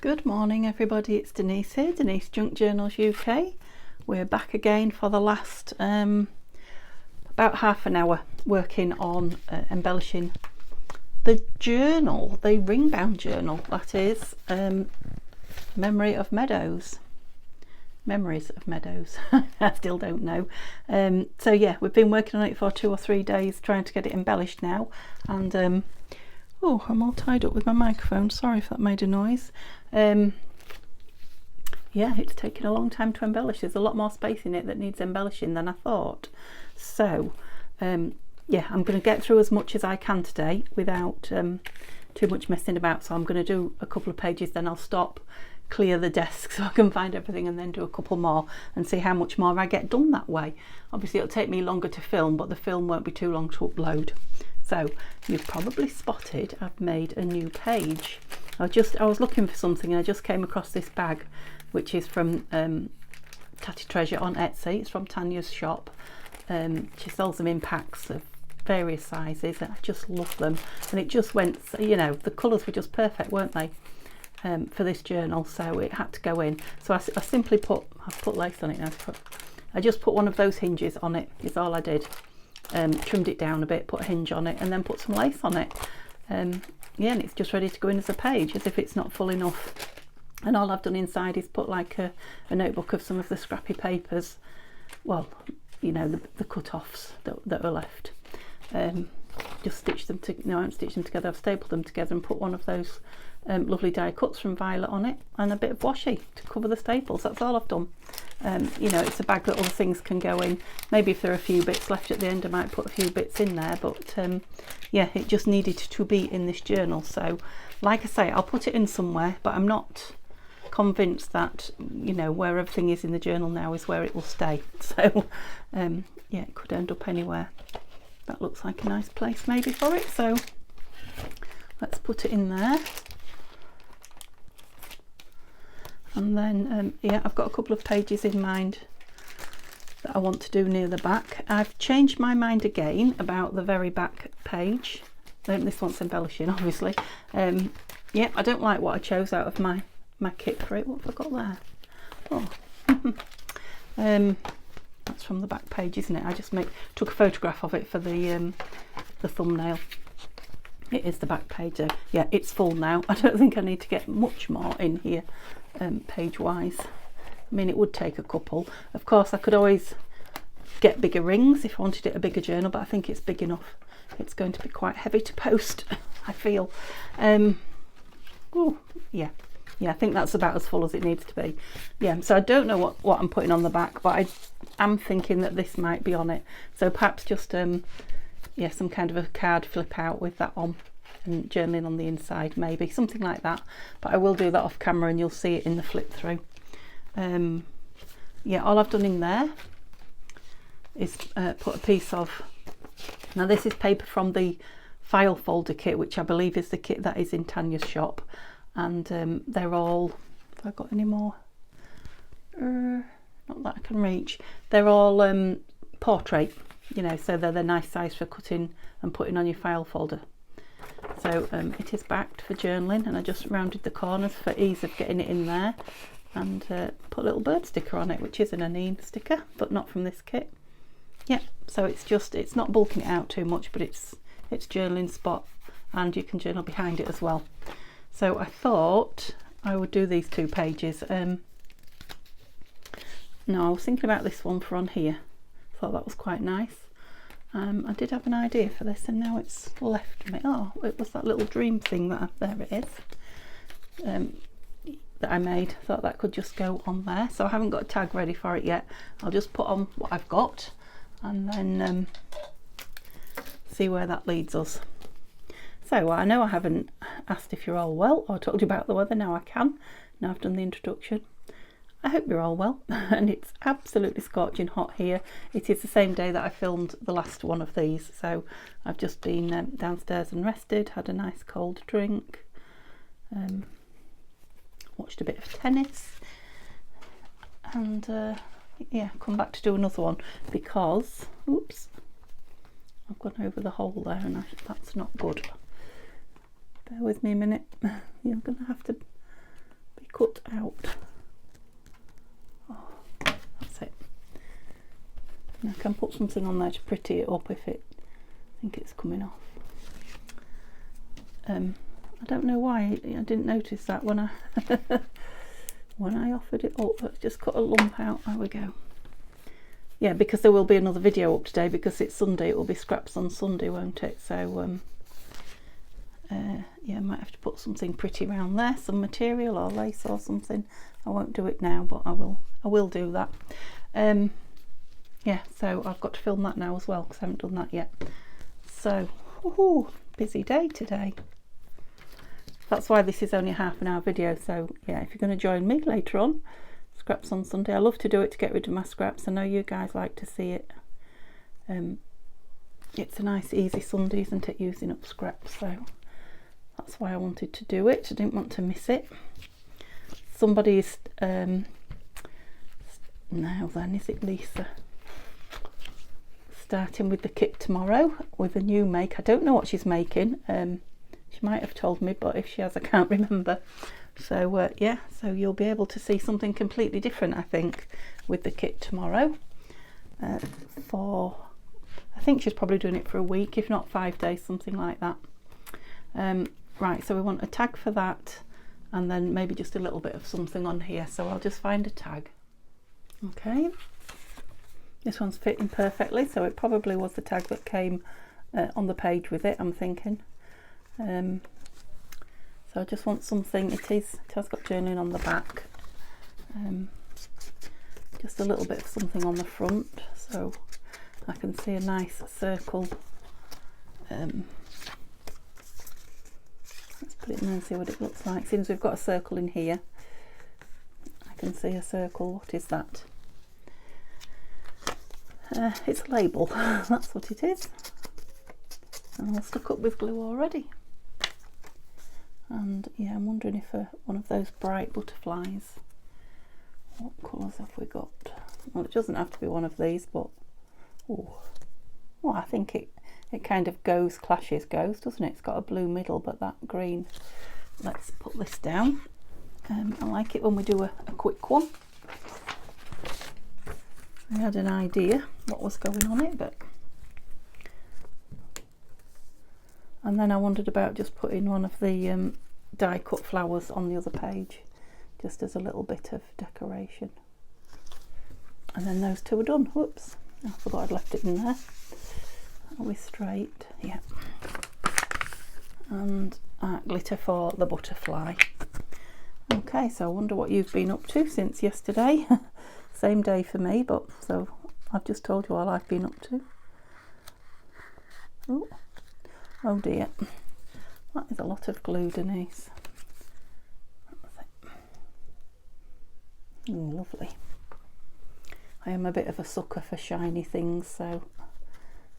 Good morning everybody, it's Denise here, Denise Junk Journals UK. We're back again for the last about half an hour working on embellishing the journal, the ring bound journal, that is Memories of Meadows. I still don't know. So yeah, we've been working on it for 2 or 3 days trying to get it embellished now, and oh, I'm all tied up with my microphone, sorry if that made a noise. Yeah, it's taken a long time to embellish. There's a lot more space in it that needs embellishing than I thought. So yeah, I'm going to get through as much as I can today without too much messing about. So I'm going to do a couple of pages, then I'll stop, clear the desk so I can find everything, and then do a couple more and see how much more I get done that way. Obviously it'll take me longer to film, but the film won't be too long to upload. So you've probably spotted I've made a new page. I was looking for something and I just came across this bag, which is from Tatty Treasure on Etsy. It's from Tanya's shop. She sells them in packs of various sizes and I just love them, and it just went, you know, the colours were just perfect, weren't they, for this journal, so it had to go in. So I simply I've put lace on it now. I just put one of those hinges on it, is all I did. Trimmed it down a bit, put a hinge on it, and then put some lace on it. Yeah, and it's just ready to go in as a page, as if it's not full enough. And all I've done inside is put like a notebook of some of the scrappy papers, well, you know, the cut-offs that are left. Just stitched them I haven't stitched them together, I've stapled them together and put one of those lovely die cuts from Violet on it, and a bit of washi to cover the staples. That's all I've done. You know, it's a bag that other things can go in. Maybe if there are a few bits left at the end I might put a few bits in there, but yeah, it just needed to be in this journal. So like I say, I'll put it in somewhere, but I'm not convinced that, you know, where everything is in the journal now is where it will stay. So yeah, it could end up anywhere. That looks like a nice place maybe for it, so let's put it in there. And then yeah, I've got a couple of pages in mind that I want to do near the back. I've changed my mind again about the very back page. This one's embellishing, obviously. Yeah, I don't like what I chose out of my kit for it. What have I got there? Oh. That's from the back page, isn't it? I just took a photograph of it for the thumbnail. It is the back page though. Yeah, it's full now. I don't think I need to get much more in here page wise. I mean, it would take a couple. Of course I could always get bigger rings if I wanted it a bigger journal, but I think it's big enough. It's going to be quite heavy to post, I feel. Oh yeah, I think that's about as full as it needs to be. Yeah, so I don't know what I'm putting on the back, but I am thinking that this might be on it. So perhaps just yeah, some kind of a card flip out with that on, and journaling on the inside, maybe something like that. But I will do that off camera and you'll see it in the flip through. Yeah, all I've done in there is put a piece of, now this is paper from the file folder kit, which I believe is the kit that is in Tanya's shop, and they're all, have I got any more? Not that I can reach. They're all portrait, you know, so they're the nice size for cutting and putting on your file folder. So it is backed for journaling, and I just rounded the corners for ease of getting it in there, and put a little bird sticker on it, which is an Anine sticker, but not from this kit. Yeah, so it's not bulking it out too much, but it's journaling spot, and you can journal behind it as well. So I thought I would do these 2 pages. No, I was thinking about this one for on here. Thought that was quite nice. I did have an idea for this, and now it's left me. Oh, it was that little dream thing there it is, that I made. Thought that could just go on there. So I haven't got a tag ready for it yet. I'll just put on what I've got, and then see where that leads us. So I know I haven't asked if you're all well or told you about the weather. Now I can. Now I've done the introduction. I hope you're all well, and it's absolutely scorching hot here. It is the same day that I filmed the last one of these, so I've just been downstairs and rested, had a nice cold drink, watched a bit of tennis, and yeah, come back to do another one because, oops, I've gone over the hole there, and that's not good. Bear with me a minute. You're going to have to cut out. Oh, that's it. And I can put something on there to pretty it up if I think it's coming off. I don't know why I didn't notice that when I when I offered it up. Let's just cut a lump out. There we go. Yeah, because there will be another video up today because it's Sunday. It will be scraps on Sunday, won't it? So yeah, I might have to put something pretty around there, some material or lace or something. I won't do it now, but I will do that. Yeah, so I've got to film that now as well because I haven't done that yet. So busy day today. That's why this is only a half-an-hour video. So yeah, if you're going to join me later on, scraps on Sunday. I love to do it to get rid of my scraps. I know you guys like to see it. It's a nice easy Sunday, isn't it, using up scraps? So that's why I wanted to do it. I didn't want to miss it. Somebody's now then, is it Lisa? Starting with the kit tomorrow with a new make. I don't know what she's making. She might have told me, but if she has, I can't remember. So yeah, so you'll be able to see something completely different, I think, with the kit tomorrow. I think she's probably doing it for a week, if not 5 days, something like that. Right, so we want a tag for that, and then maybe just a little bit of something on here. So I'll just find a tag. Okay, this one's fitting perfectly, so it probably was the tag that came on the page with it, I'm thinking. So I just want something. It has got journaling on the back. Just a little bit of something on the front, so I can see a nice circle. Let's put it in there and see what it looks like. Since we've got a circle in here, I can see a circle. What is that? It's a label. That's what it is. And I'll stuck up with glue already. And yeah, I'm wondering if one of those bright butterflies. What colours have we got? Well, it doesn't have to be one of these, but well, I think it kind of goes, doesn't it? It's got a blue middle, but that green. Let's put this down. I like it when we do a quick one. I had an idea what was going on it, but and then I wondered about just putting one of the die cut flowers on the other page, just as a little bit of decoration. And then those two are done. Whoops, I forgot I'd left it in there. Are we straight? Yeah. And glitter for the butterfly. Okay, so I wonder what you've been up to since yesterday. Same day for me, but so I've just told you all I've been up to. Ooh. Oh dear, that is a lot of glue, Denise. Oh, lovely. I am a bit of a sucker for shiny things, so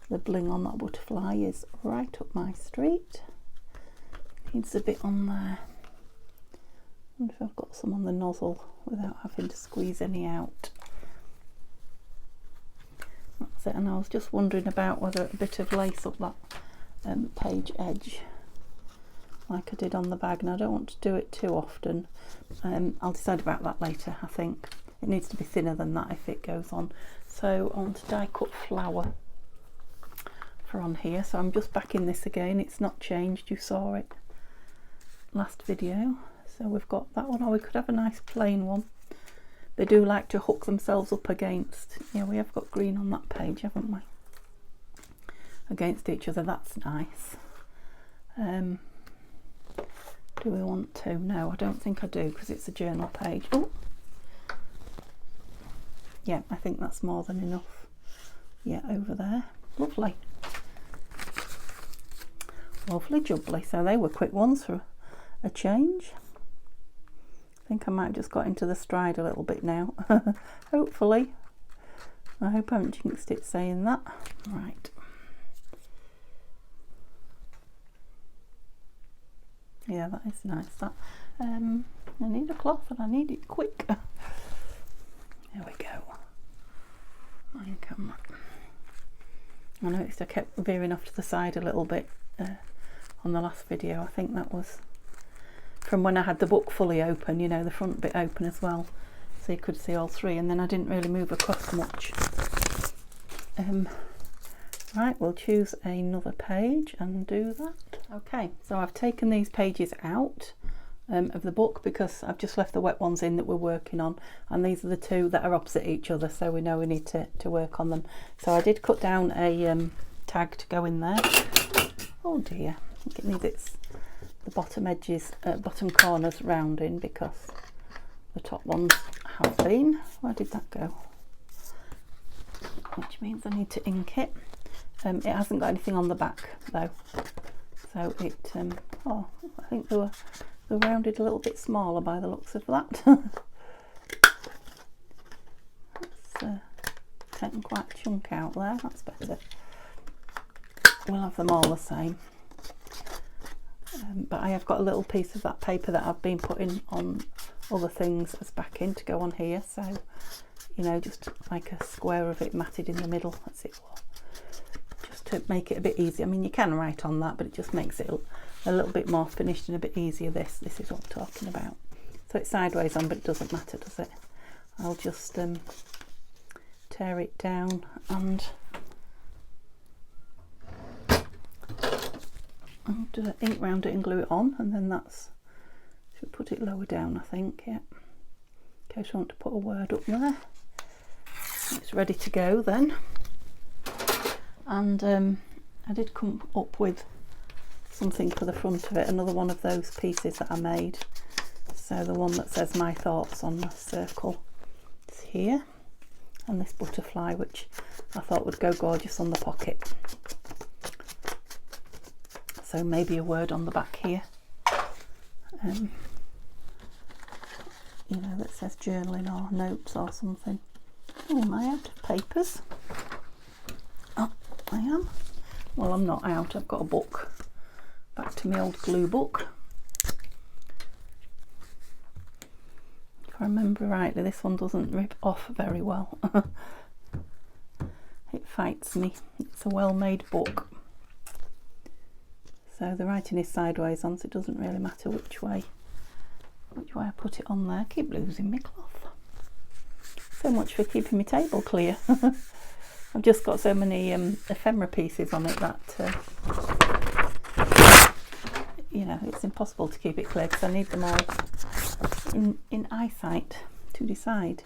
the bling on that butterfly is right up my street. Needs a bit on there. I wonder if I've got some on the nozzle without having to squeeze any out. That's it, and I was just wondering about whether a bit of lace up that page edge like I did on the bag, and I don't want to do it too often. I'll decide about that later. I think it needs to be thinner than that if it goes on. So I want to die cut flower for on here, so I'm just back in this again. It's not changed, you saw it last video. So we've got that one, or we could have a nice plain one. They do like to hook themselves up against, yeah, we have got green on that page, haven't we? Against each other. That's nice. Do we want to? No, I don't think I do, because it's a journal page. Oh, yeah, I think that's more than enough. Yeah, over there. Lovely. Lovely jubbly. So they were quick ones for a change. I think I might have just got into the stride a little bit now. Hopefully. I hope I haven't jinxed it saying that. Right. Yeah, that is nice. That I need a cloth and I need it quick. There we go. Line camera. I noticed I kept veering off to the side a little bit on the last video. I think that was from when I had the book fully open, you know, the front bit open as well, so you could see all three, and then I didn't really move across much. Right, we'll choose another page and do that. Okay, so I've taken these pages out of the book because I've just left the wet ones in that we're working on, and these are the two that are opposite each other, so we know we need to work on them. So I did cut down a tag to go in there. Oh dear, I think it needs the bottom edges, bottom corners rounding because the top ones have been. Where did that go? Which means I need to ink it. It hasn't got anything on the back though, so it oh, I think they were rounded a little bit smaller by the looks of that. That's taken quite a chunk out there. That's better. We'll have them all the same. But I have got a little piece of that paper that I've been putting on other things as backing to go on here, so you know, just like a square of it matted in the middle. That's it. Just to make it a bit easier. I mean, you can write on that, but it just makes it a little bit more finished and a bit easier. This is what I'm talking about. So it's sideways on, but it doesn't matter, does it? I'll just tear it down and ink round it and glue it on, and then that's, should put it lower down, I think. Yeah, in case you want to put a word up there. It's ready to go then. And I did come up with something for the front of it, another one of those pieces that I made. So the one that says my thoughts on the circle is here, and this butterfly, which I thought would go gorgeous on the pocket. So maybe a word on the back here, you know, that says journaling or notes or something. Oh, am I out of papers? Oh, I am. Well, I'm not out. I've got a book. Back to my old glue book. If I remember rightly, this one doesn't rip off very well. It fights me. It's a well-made book. So the writing is sideways on, so it doesn't really matter which way I put it on there. I keep losing my cloth. So much for keeping my table clear. I've just got so many ephemera pieces on it that you know, it's impossible to keep it clear because I need them all in eyesight to decide.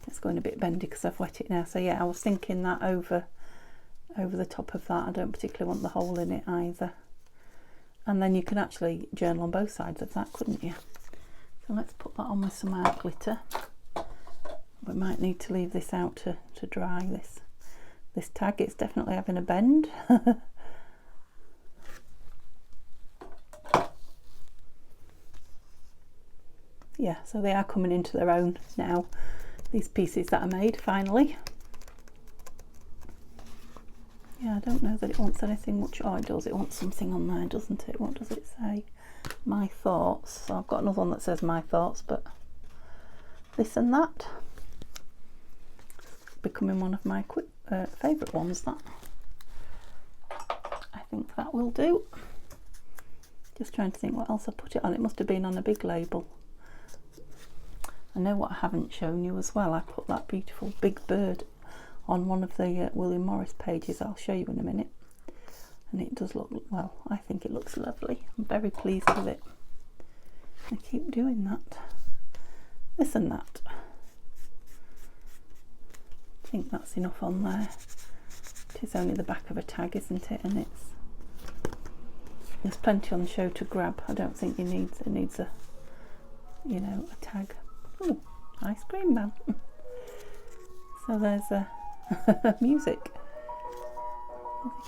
It's going a bit bendy because I've wet it now. So yeah, I was thinking that over the top of that. I don't particularly want the hole in it either. And then you can actually journal on both sides of that, couldn't you? So let's put that on with some art glitter. We might need to leave this out to dry, this tag. It's definitely having a bend. Yeah, so they are coming into their own now, these pieces that I made finally. Yeah, I don't know that it wants anything much. Oh, it does. It wants something on there, doesn't it? What does it say? My thoughts. So I've got another one that says my thoughts, but this and that. Becoming one of my favourite ones, that. I think that will do. Just trying to think what else I put it on. It must have been on a big label. I know what I haven't shown you as well. I put that beautiful big bird on one of the William Morris pages. I'll show you in a minute. And it does look, well, I think it looks lovely. I'm very pleased with it. I keep doing that. This and that. I think that's enough on there. It is only the back of a tag, isn't it? And there's plenty on the show to grab. I don't think it needs a, you know, a tag. Oh, ice cream man. So there's music.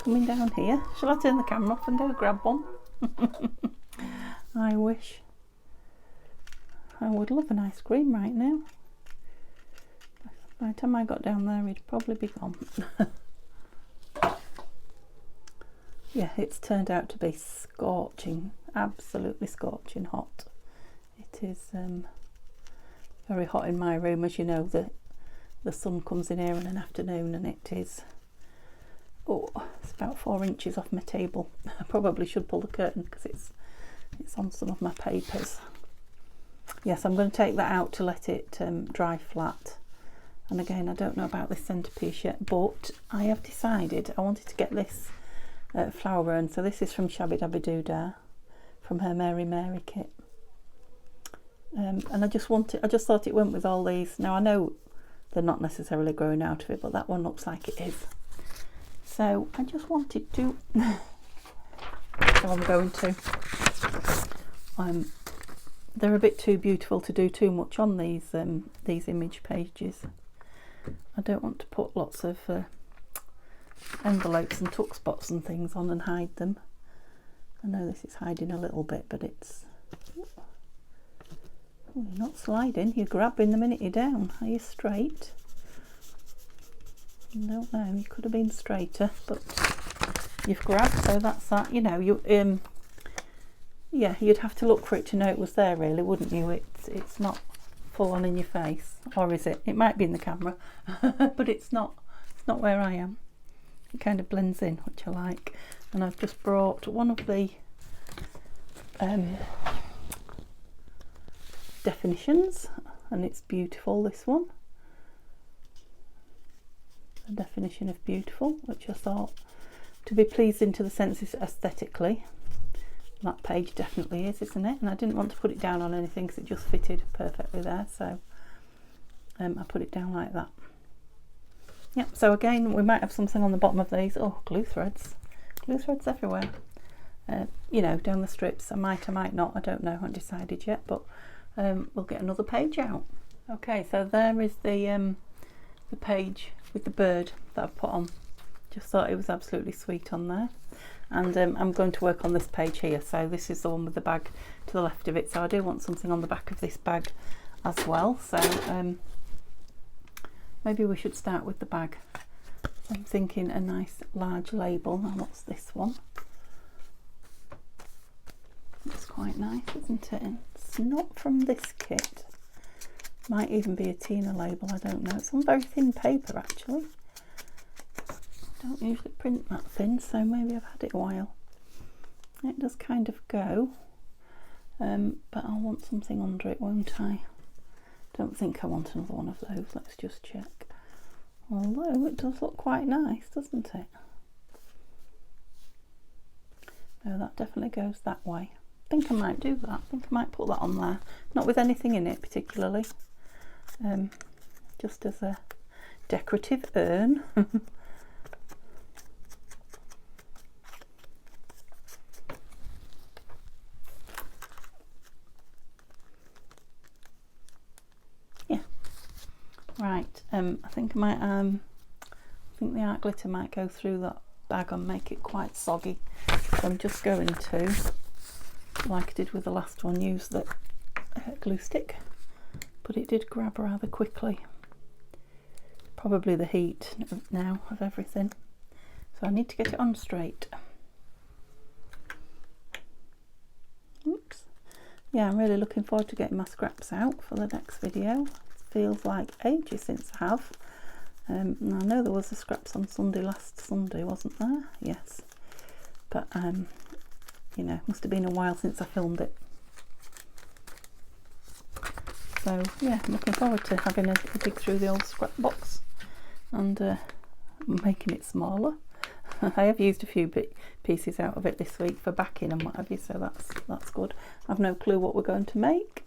Coming down here. Shall I turn the camera off and go grab one? I wish. I would love an ice cream right now. By the time I got down there, he'd probably be gone. Yeah, it's turned out to be scorching, absolutely scorching hot. It is very hot in my room, as you know. The sun comes in here in an afternoon, and it is, oh, it's about 4 inches off my table. I probably should pull the curtain because it's It's on some of my papers. Yes, I'm going to take that out to let it dry flat. And again, I don't know about this centrepiece yet, but I have decided I wanted to get this flower urn. So this is from Shabby Dabby Doodah, from her Mary Mary kit. And I just thought it went with all these. Now I know they're not necessarily growing out of it, but that one looks like it is. So I just wanted to. So I'm going to. They're a bit too beautiful to do too much on these image pages. I don't want to put lots of envelopes and tuck spots and things on and hide them. I know this is hiding a little bit, but it's. Oh, you're not sliding, you're grabbing the minute you're down. Are you straight? I don't know, you could have been straighter, but you've grabbed, so that's that. You know, yeah, you'd have to look for it to know it was there, really, wouldn't you? It's not full on in your face, or is it? It might be in the camera, but it's not where I am. It kind of blends in, which I like. And I've just brought one of the definitions, and it's beautiful, this one. The definition of beautiful, which I thought to be pleasing to the senses aesthetically. That page definitely is, isn't it? And I didn't want to put it down on anything because it just fitted perfectly there, so I put it down like that. Yep, so again, we might have something on the bottom of these. Oh, glue threads everywhere. You know, down the strips. I might not, I don't know, I haven't decided yet, but we'll get another page out. Okay, so there is the page with the bird that I've put on. Just thought it was absolutely sweet on there. And I'm going to work on this page here. So this is the one with the bag to the left of it. So I do want something on the back of this bag as well. So maybe we should start with the bag. I'm thinking a nice large label. Now what's this one? It's quite nice, isn't it? It's not from this kit. Might even be a Tina label, I don't know. It's on very thin paper actually. I don't usually print that thin, so maybe I've had it a while. It does kind of go, but I'll want something under it, won't I? Don't think I want another one of those. Let's just check. Although it does look quite nice, doesn't it? No, that definitely goes that way. I think I might do that. I think I might put that on there. Not with anything in it particularly. Just as a decorative urn. Yeah. Right. I think I might. I think the art glitter might go through that bag and make it quite soggy. So I'm just going to, like I did with the last one, use the glue stick, but it did grab rather quickly. Probably the heat now of everything, so I need to get it on straight. Oops. Yeah, I'm really looking forward to getting my scraps out for the next video. It feels like ages since I have. And I know there was the scraps on Sunday, last Sunday, wasn't there? Yes, but you know, must have been a while since I filmed it. So yeah, I'm looking forward to having a dig through the old scrap box and making it smaller. I have used a few pieces out of it this week for backing and what have you, so that's good. I've no clue what we're going to make.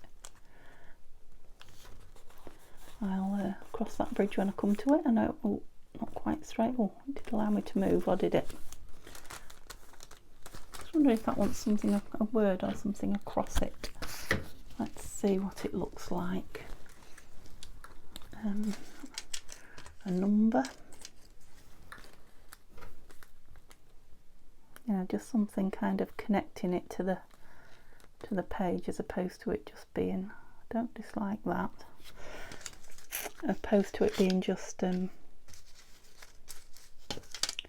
I'll cross that bridge when I come to it. I know, oh, not quite straight. Oh, it did allow me to move, or did it? I was wondering if that wants something, a word or something across it. Let's see what it looks like. A number. Yeah, just something kind of connecting it to the page, as opposed to it just being. I don't dislike that. Opposed to it being just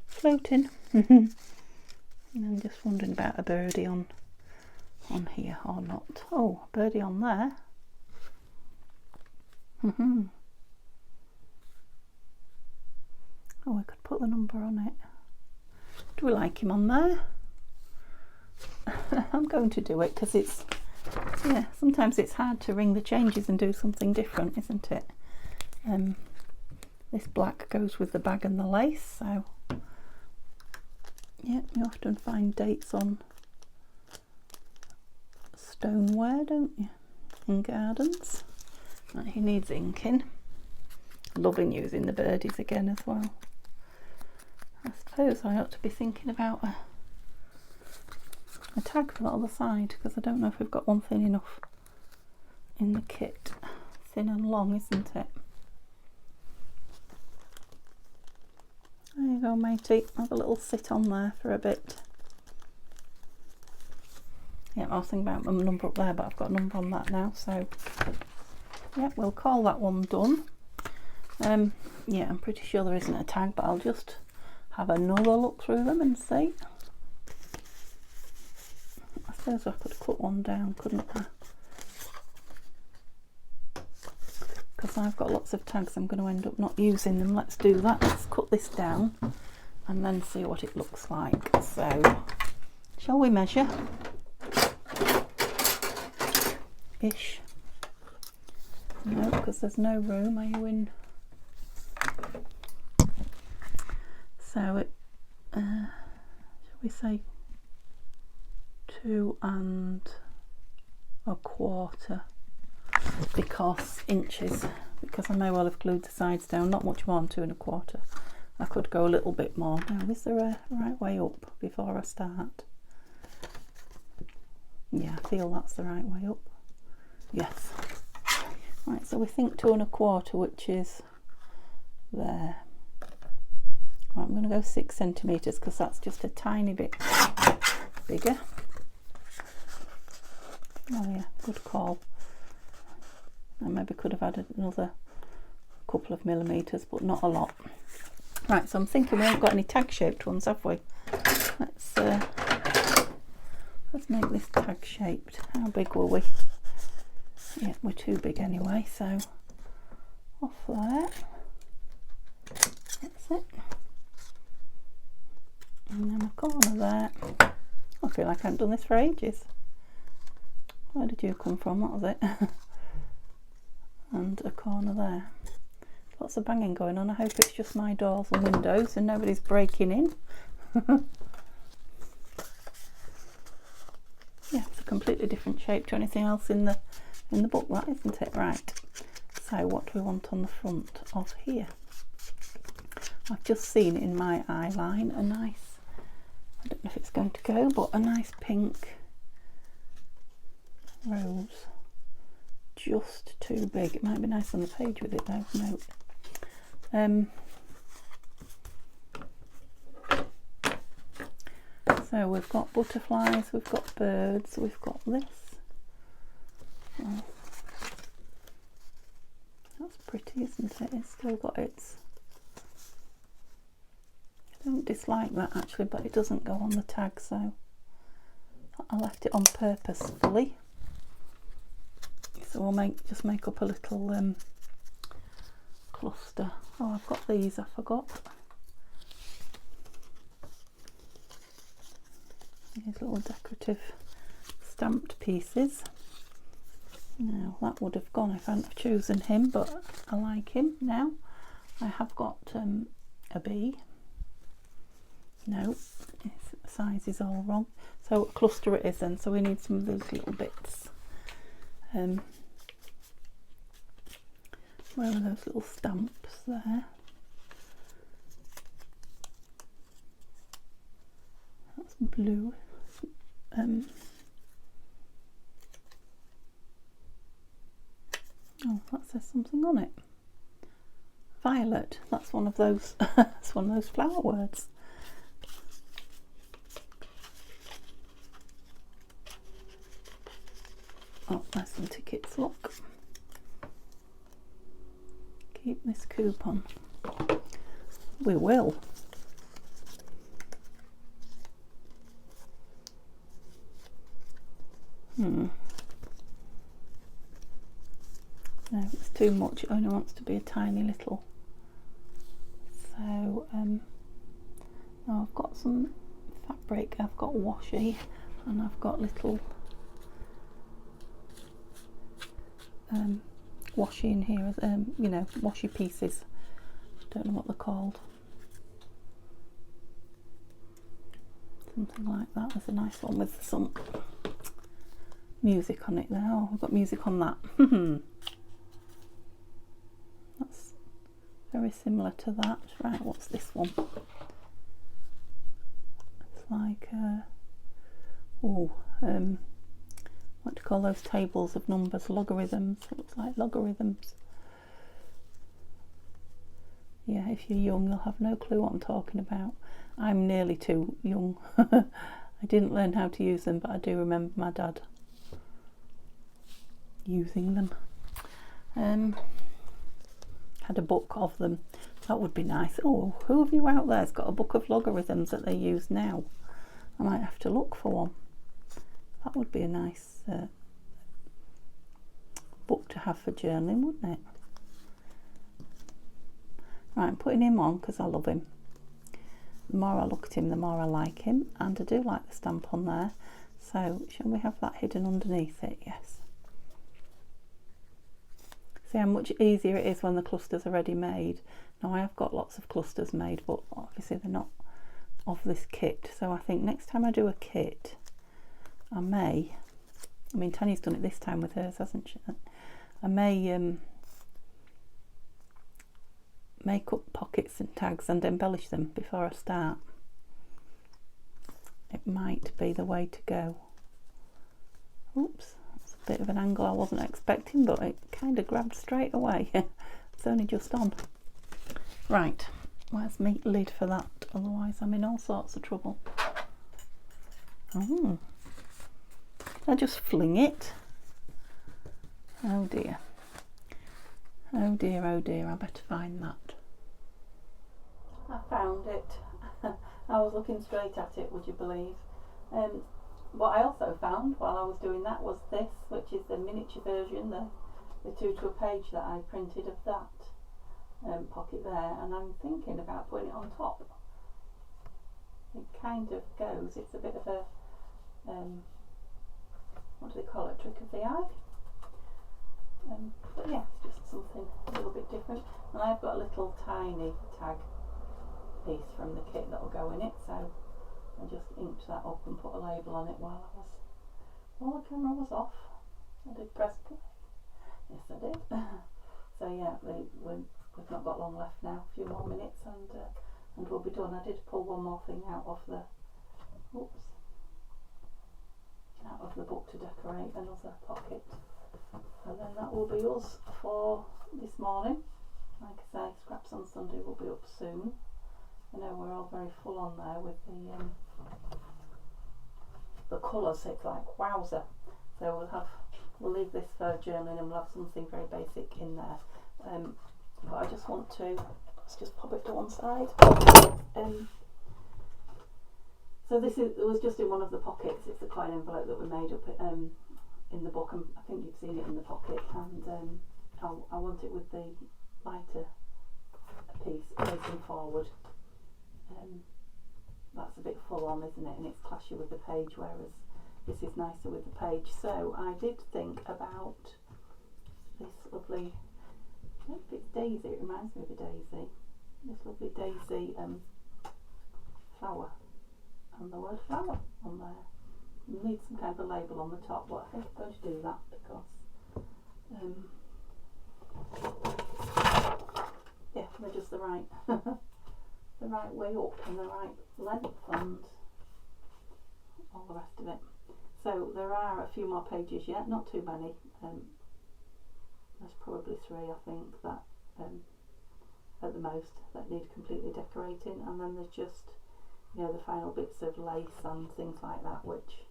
floating. And I'm just wondering about a birdie on here or not. Oh, a birdie on there. Oh, we could put the number on it. Do we like him on there? I'm going to do it because it's, yeah, sometimes it's hard to ring the changes and do something different, isn't it? This black goes with the bag and the lace, so yeah, you often find dates on stoneware, don't you, in gardens. Right, he needs inking. Loving using the birdies again as well. I suppose I ought to be thinking about a tag for that other side, because I don't know if we've got one thin enough in the kit. Thin and long, isn't it? There you go, matey. Have a little sit on there for a bit. Yeah, I was thinking about a number up there, but I've got a number on that now, so yeah, we'll call that one done. Yeah, I'm pretty sure there isn't a tag, but I'll just have another look through them and see. I suppose I could cut one down, couldn't I? Because I've got lots of tags, I'm going to end up not using them. Let's do that. Let's cut this down and then see what it looks like. So, shall we measure? Ish. No, because there's no room. Are you in? So it, shall we say 2 1/4 inches, because I may well have glued the sides down. Not much more than 2 1/4. I could go a little bit more. Now, is there a right way up before I start? Yeah, I feel that's the right way up. Yes. Right, so we think 2 1/4, which is there. Right, I'm going to go 6 centimetres because that's just a tiny bit bigger. Oh yeah, good call. I maybe could have added another couple of millimetres, but not a lot. Right, so I'm thinking we haven't got any tag shaped ones, have we? Let's make this tag shaped. How big were we? Yeah, we're too big anyway, so off there. That's it. And then a corner there. I feel like I haven't done this for ages. Where did you come from? What was it? And a corner there. Lots of banging going on. I hope it's just my doors and windows and nobody's breaking in. Yeah, it's a completely different shape to anything else in the book, that, isn't it? Right. So what do we want on the front of here? I've just seen in my eye line a nice, I don't know if it's going to go, but a nice pink rose. Just too big. It might be nice on the page with it though. No. So we've got butterflies, we've got birds, we've got this. Oh, that's pretty, isn't it? It's still got its... I don't dislike that actually, but it doesn't go on the tag, so I left it on purposefully. So we'll just make up a little cluster. Oh, I've got these, I forgot. These little decorative stamped pieces. Now that would have gone if I hadn't have chosen him, but I like him now. I have got a bee. No, his size is all wrong. So a cluster it is then, so we need some of those little bits. Where are those little stamps there? That's blue. Oh, that says something on it. Violet. That's one of those. That's one of those flower words. Oh, there's some tickets. Look. Keep this coupon. We will. No, it's too much. It only wants to be a tiny little. So, oh, I've got some fabric. I've got washi. and I've got little washi in here, you know, washi pieces. Don't know what they're called. Something like that. There's a nice one with some music on it there. Oh, we've got music on that. That's very similar to that. Right, what's this one? It's like, what do you call those tables of numbers? Logarithms. It looks like logarithms. Yeah, if you're young, you'll have no clue what I'm talking about. I'm nearly too young. I didn't learn how to use them, but I do remember my dad using them. Had a book of them. That would be nice. Oh, who of you out there's got a book of logarithms that they use now? I might have to look for one. That would be a nice book to have for journaling, wouldn't it? Right, I'm putting him on because I love him. The more I look at him, the more I like him, and I do like the stamp on there. So shall we have that hidden underneath it? Yes. See how much easier it is when the clusters are ready made. Now I have got lots of clusters made, but obviously they're not of this kit. So I think next time I do a kit, I may, I mean Tanya's done it this time with hers, hasn't she? I may make up pockets and tags and embellish them before I start. It might be the way to go. Oops, that's a bit of an angle I wasn't expecting, but it kind of grabbed straight away. It's only just on. Right, where's my lid for that? Otherwise I'm in all sorts of trouble. Oh, I just fling it. Oh dear. Oh dear, oh dear, I better find that. I found it. I was looking straight at it, would you believe? What I also found while I was doing that was this, which is the miniature version, the 2 to a page that I printed of that pocket there, and I'm thinking about putting it on top. It kind of goes, it's a bit of a, what do they call it, trick of the eye? But yeah, it's just something a little bit different. And I've got a little tiny tag piece from the kit that will go in it, so I just inked that up and put a label on it while the camera was off. I did press play. Yes, I did. So yeah, we've not got long left now. A few more minutes and we'll be done. I did pull one more thing out of the book to decorate another pocket. And then that will be us for this morning. Like I say, Scraps on Sunday will be up soon. I know we're all very full on there with the colours. It's like wowzer. So we'll leave this for journaling and we'll have something very basic in there. But I just want to, let's just pop it to one side. So it was just in one of the pockets. It's the coin envelope that we made up in the book, and I think you've seen it in the pocket, and I want it with the lighter piece facing forward. That's a bit full on, isn't it, and it's clashy with the page, whereas this is nicer with the page. So I did think about this lovely, I don't know if it's daisy, it reminds me of a daisy, this lovely daisy flower, and the word flower on there. You need some kind of a label on the top, but I think I'm going to do that because yeah, they're just the right the right way up and the right length and all the rest of it. So there are a few more pages yet, not too many. There's probably 3, I think, that at the most that need completely decorating, and then there's just, you know, the final bits of lace and things like that, which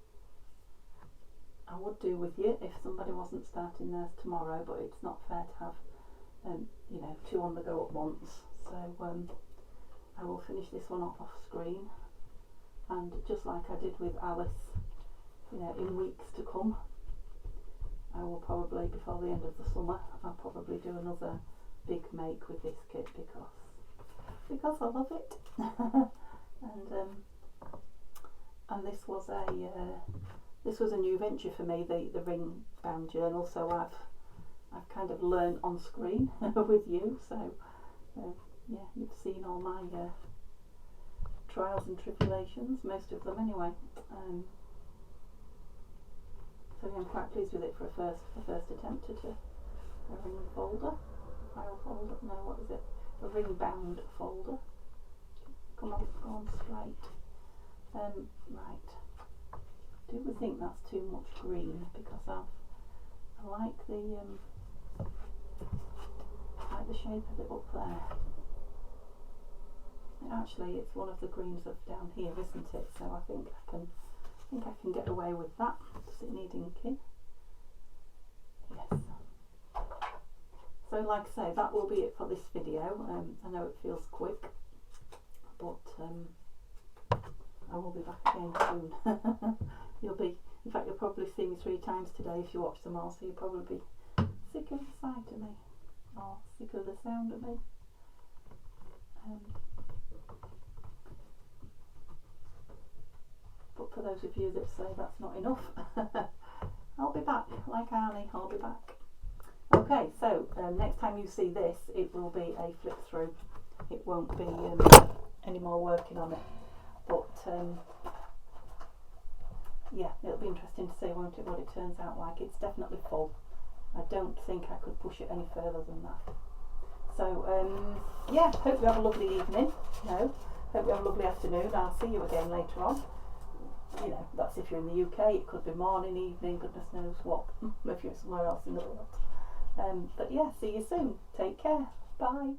I would do with you if somebody wasn't starting theirs tomorrow, but it's not fair to have you know, 2 on the go at once. So I will finish this one off screen, and just like I did with Alice, you know, in weeks to come, I will probably, before the end of the summer, I'll probably do another big make with this kit because I love it. And and this was a new venture for me, the ring bound journal. So I've kind of learned on screen with you. So yeah, you've seen all my trials and tribulations, most of them anyway. So yeah, I'm quite pleased with it for a first attempt at a ring folder, file folder. No, what is it? A ring bound folder. Come on, go on straight. Right. Do we think that's too much green? Because I like the shape of it up there. Actually, it's one of the greens of down here, isn't it? So I think I can get away with that. Does it need inking? Yes. So like I say, that will be it for this video. I know it feels quick, but I will be back again soon. In fact, you'll probably see me 3 times today if you watch them all, so you'll probably be sick of the sight of me, or sick of the sound of me. But for those of you that say that's not enough, I'll be back, like Arnie, I'll be back. Okay, so next time you see this, it will be a flip through. It won't be any more working on it. But yeah, it'll be interesting to see, won't it, what it turns out like. It's definitely full. I don't think I could push it any further than that. So yeah, hope you have a lovely evening. No, hope you have a lovely afternoon. I'll see you again later on. You know, that's if you're in the UK. It could be morning, evening, goodness knows what, if you're somewhere else in the world. But yeah, see you soon. Take care. Bye.